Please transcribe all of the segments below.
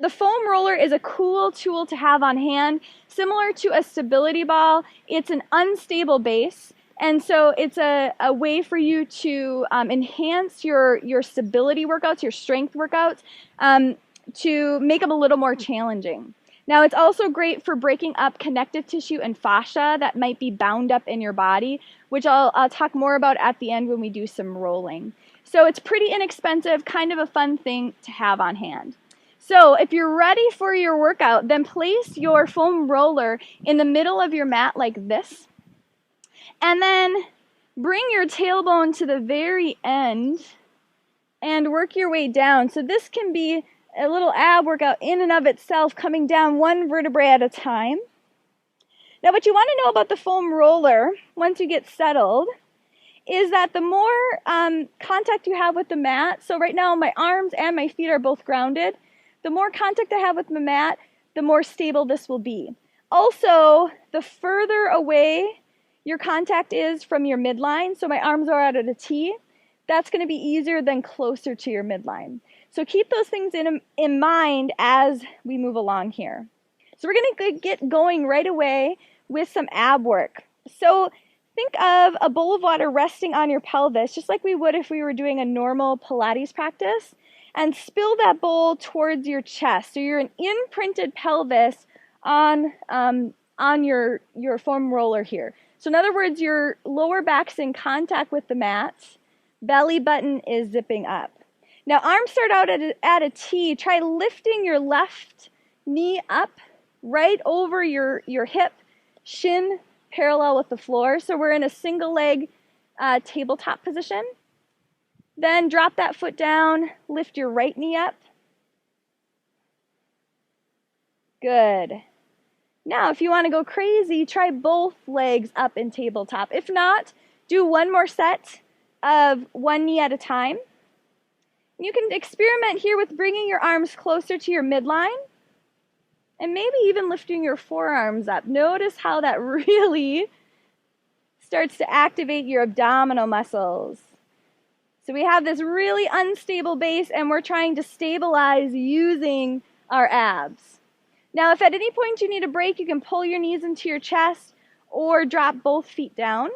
the foam roller is a cool tool to have on hand. Similar to a stability ball, it's an unstable base. And so it's a way for you to enhance your stability workouts, your strength workouts, to make them a little more challenging. Now, it's also great for breaking up connective tissue and fascia that might be bound up in your body, which I'll talk more about at the end when we do some rolling. So it's pretty inexpensive, kind of a fun thing to have on hand. So if you're ready for your workout, then place your foam roller in the middle of your mat like this. And then bring your tailbone to the very end and work your way down. So this can be a little ab workout in and of itself, coming down one vertebrae at a time. Now, what you want to know about the foam roller, once you get settled, is that the more contact you have with the mat, so right now my arms and my feet are both grounded, the more contact I have with the mat, the more stable this will be. Also, the further away your contact is from your midline, so my arms are out at a T, that's going to be easier than closer to your midline. So keep those things in mind as we move along here. So we're going to get going right away with some ab work. So think of a bowl of water resting on your pelvis, just like we would if we were doing a normal Pilates practice, and spill that bowl towards your chest. So you're an imprinted pelvis on your foam roller here. So in other words, your lower back's in contact with the mat, belly button is zipping up. Now, arms start out at a T. Try lifting your left knee up right over your hip, shin parallel with the floor. So we're in a single leg tabletop position. Then drop that foot down, lift your right knee up. Good. Now, if you want to go crazy, try both legs up in tabletop. If not, do one more set of one knee at a time. You can experiment here with bringing your arms closer to your midline and maybe even lifting your forearms up. Notice how that really starts to activate your abdominal muscles. So we have this really unstable base and we're trying to stabilize using our abs. Now, if at any point you need a break, you can pull your knees into your chest or drop both feet down.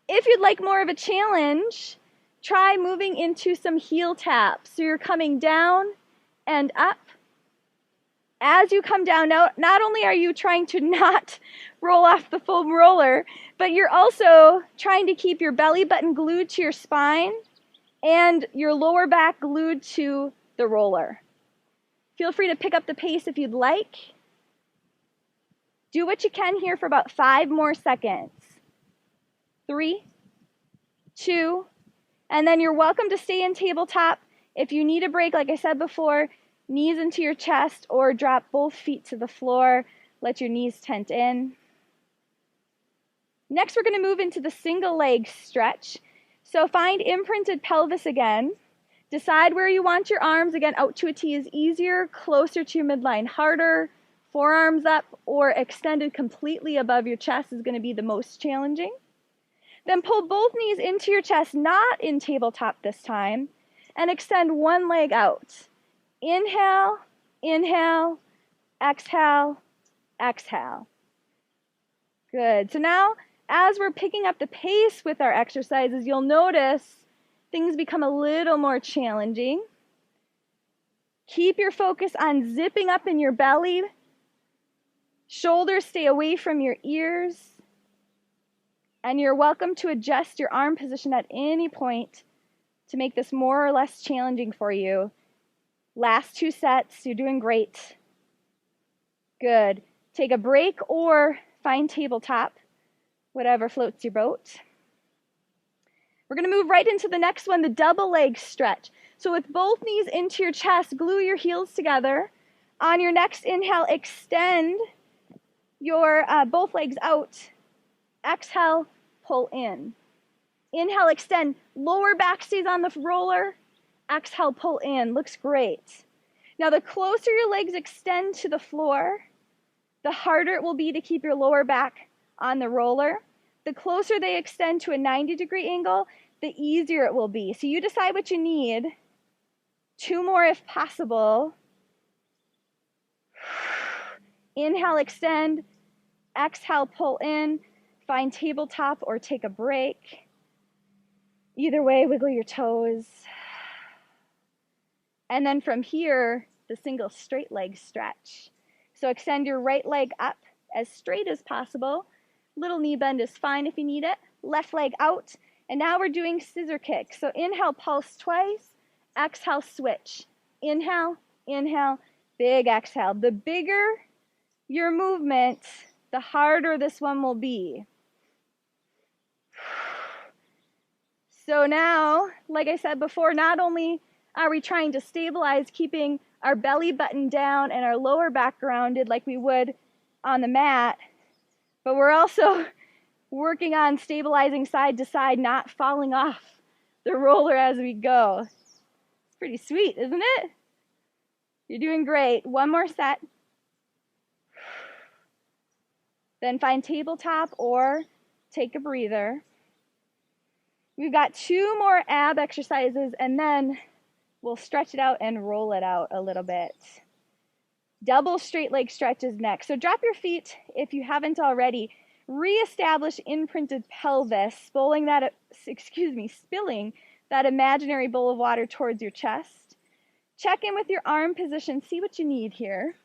If you'd like more of a challenge, try moving into some heel taps. So you're coming down and up. As you come down, now, not only are you trying to not roll off the foam roller, but you're also trying to keep your belly button glued to your spine and your lower back glued to the roller. Feel free to pick up the pace if you'd like. Do what you can here for about 5 more seconds. 3, 2, and then you're welcome to stay in tabletop. If you need a break, like I said before, knees into your chest or drop both feet to the floor. Let your knees tent in. Next, we're going to move into the single leg stretch. So find imprinted pelvis again. Decide where you want your arms. Again, out to a T is easier, closer to your midline harder. Forearms up or extended completely above your chest is going to be the most challenging. Then pull both knees into your chest, not in tabletop this time, and extend one leg out. Inhale, inhale, exhale, exhale. Good. So now, as we're picking up the pace with our exercises, you'll notice things become a little more challenging. Keep your focus on zipping up in your belly. Shoulders stay away from your ears. And you're welcome to adjust your arm position at any point to make this more or less challenging for you. Last 2 sets, you're doing great. Good. Take a break or find tabletop, whatever floats your boat. We're going to move right into the next one, the double leg stretch. So with both knees into your chest, glue your heels together. On your next inhale, extend your both legs out. Exhale, pull in. Inhale, extend. Lower back stays on the roller. Exhale, pull in. Looks great. Now, the closer your legs extend to the floor, the harder it will be to keep your lower back on the roller. The closer they extend to a 90-degree angle, the easier it will be. So you decide what you need. 2 more if possible. Inhale, extend. Exhale, pull in. Find tabletop or take a break. Either way, wiggle your toes. And then from here, the single straight leg stretch. So extend your right leg up as straight as possible. Little knee bend is fine if you need it. Left leg out. And now we're doing scissor kick. So inhale, pulse twice. Exhale, switch. Inhale, inhale, big exhale. The bigger your movement, the harder this one will be. So now, like I said before, not only are we trying to stabilize, keeping our belly button down and our lower back grounded like we would on the mat, but we're also working on stabilizing side to side, not falling off the roller as we go. It's pretty sweet, isn't it? You're doing great. One more set. Then find tabletop or take a breather. We've got 2 more ab exercises, and then we'll stretch it out and roll it out a little bit. Double straight leg stretches next. So drop your feet if you haven't already. Reestablish imprinted pelvis, spilling that imaginary bowl of water towards your chest. Check in with your arm position, see what you need here.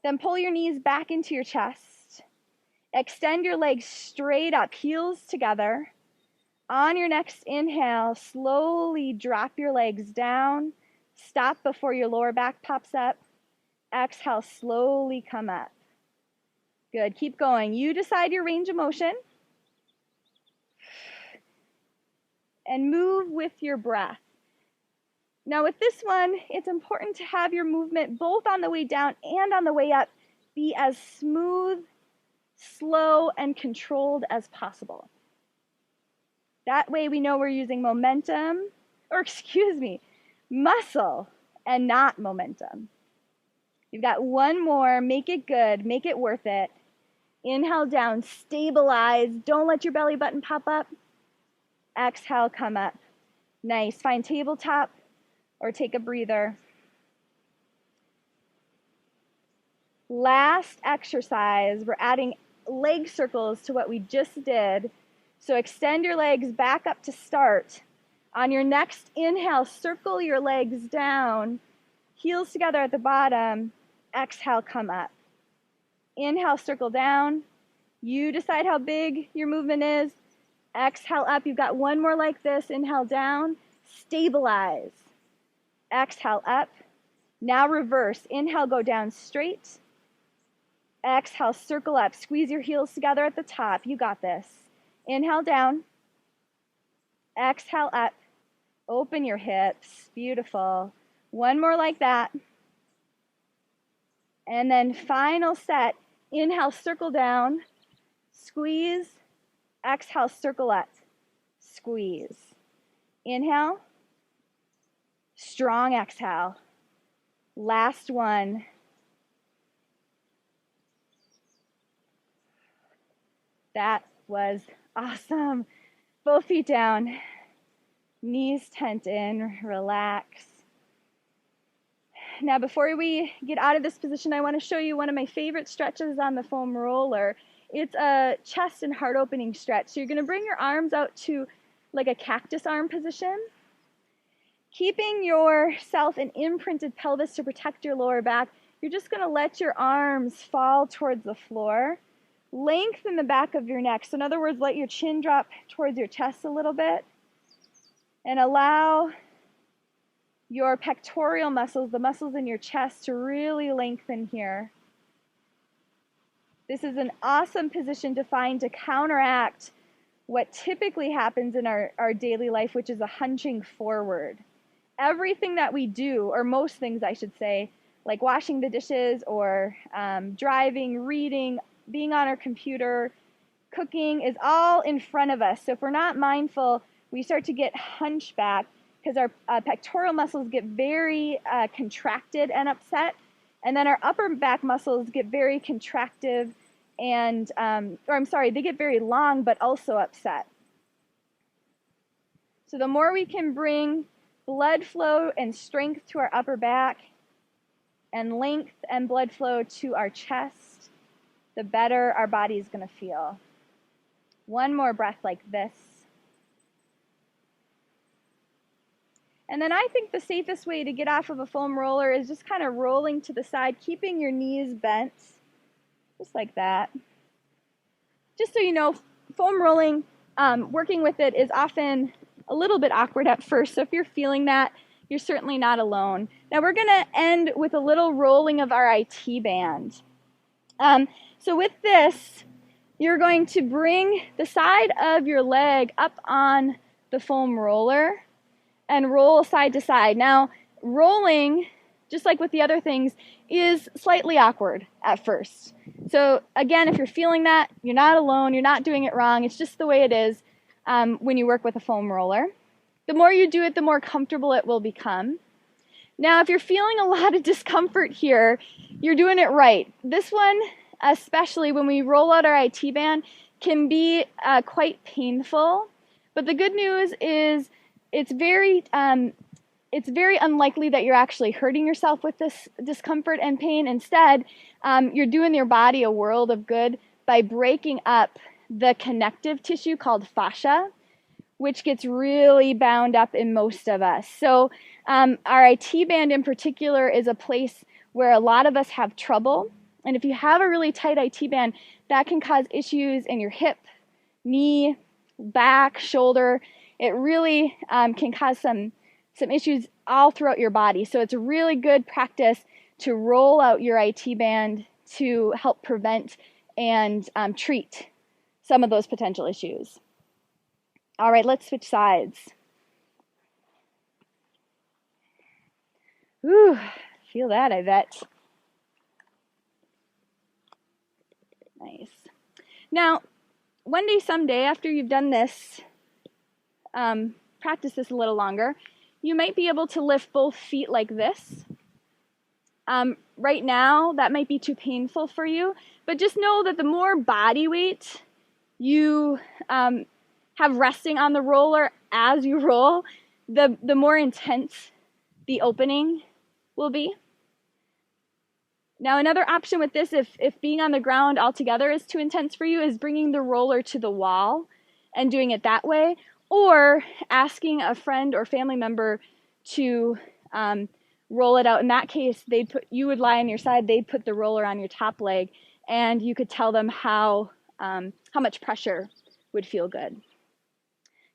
Then pull your knees back into your chest. Extend your legs straight up, heels together. On your next inhale, slowly drop your legs down. Stop before your lower back pops up. Exhale, slowly come up. Good, keep going. You decide your range of motion. And move with your breath. Now with this one, it's important to have your movement both on the way down and on the way up be as smooth, slow, and controlled as possible. That way we know we're using muscle and not momentum. You've got one more, make it good, make it worth it. Inhale down, stabilize, don't let your belly button pop up. Exhale, come up. Nice, find tabletop or take a breather. Last exercise, we're adding leg circles to what we just did. So extend your legs back up to start. On your next inhale, circle your legs down, heels together at the bottom. Exhale, come up. Inhale, circle down. You decide how big your movement is. Exhale up. You've got one more like this. Inhale down. Stabilize. Exhale up. Now reverse. Inhale, go down straight. Exhale, circle up. Squeeze your heels together at the top. You got this. Inhale down. Exhale up. Open your hips. Beautiful. One more like that. And then final set. Inhale, circle down. Squeeze. Exhale, circle up. Squeeze. Inhale. Strong exhale. Last one. That was awesome. Both feet down. Knees tent in. Relax. Now, before we get out of this position, I want to show you one of my favorite stretches on the foam roller. It's a chest and heart opening stretch. So you're going to bring your arms out to like a cactus arm position, keeping yourself an imprinted pelvis to protect your lower back. You're just going to let your arms fall towards the floor. Lengthen the back of your neck. So in other words, let your chin drop towards your chest a little bit and allow your pectoral muscles, the muscles in your chest, to really lengthen here. This is an awesome position to find to counteract what typically happens in our daily life, which is a hunching forward. Everything that we do, or most things I should say, like washing the dishes or driving, reading, being on our computer, cooking, is all in front of us. So if we're not mindful, we start to get hunchback because our pectoral muscles get very contracted and upset, and then our upper back muscles get very contractive and, they get very long but also upset. So the more we can bring blood flow and strength to our upper back, and length and blood flow to our chest, the better our body is going to feel. One more breath like this. And then I think the safest way to get off of a foam roller is just kind of rolling to the side, keeping your knees bent, just like that. Just so you know, foam rolling, working with it is often a little bit awkward at first, so if you're feeling that, you're certainly not alone. Now we're going to end with a little rolling of our IT band. So with this, you're going to bring the side of your leg up on the foam roller and roll side to side. Now, rolling, just like with the other things, is slightly awkward at first. So again, if you're feeling that, you're not alone, you're not doing it wrong. It's just the way it is when you work with a foam roller. The more you do it, the more comfortable it will become. Now, if you're feeling a lot of discomfort here, you're doing it right. This one, especially when we roll out our IT band, can be quite painful. But the good news is it's very unlikely that you're actually hurting yourself with this discomfort and pain. Instead, you're doing your body a world of good by breaking up the connective tissue called fascia, which gets really bound up in most of us. So our IT band in particular is a place where a lot of us have trouble. And if you have a really tight IT band, that can cause issues in your hip, knee, back, shoulder. It really can cause some issues all throughout your body. So it's a really good practice to roll out your IT band to help prevent and treat some of those potential issues. All right, let's switch sides. Ooh, feel that, I bet. Nice. Now, one day, someday, after you've done this, practice this a little longer, you might be able to lift both feet like this. Right now, that might be too painful for you, but just know that the more body weight you have resting on the roller as you roll, the more intense the opening will be. Now, another option with this, if being on the ground altogether is too intense for you, is bringing the roller to the wall and doing it that way, or asking a friend or family member to roll it out. In that case, you would lie on your side, they'd put the roller on your top leg, and you could tell them how much pressure would feel good.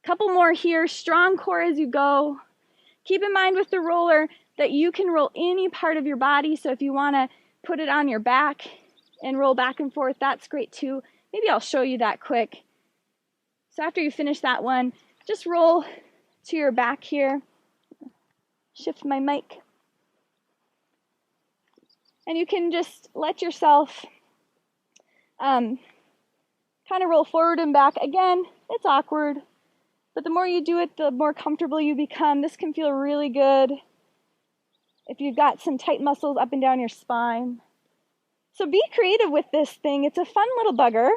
Couple more here. Strong core as you go. Keep in mind with the roller that you can roll any part of your body, so if you want to put it on your back and roll back and forth, that's great too. Maybe I'll show you that quick. So after you finish that one, just roll to your back here. Shift my mic. And you can just let yourself kind of roll forward and back. Again, it's awkward, but the more you do it, the more comfortable you become. This can feel really good if you've got some tight muscles up and down your spine. So be creative with this thing. It's a fun little bugger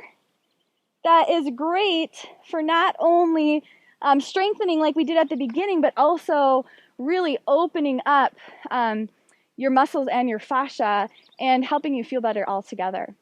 that is great for not only strengthening like we did at the beginning, but also really opening up your muscles and your fascia and helping you feel better altogether.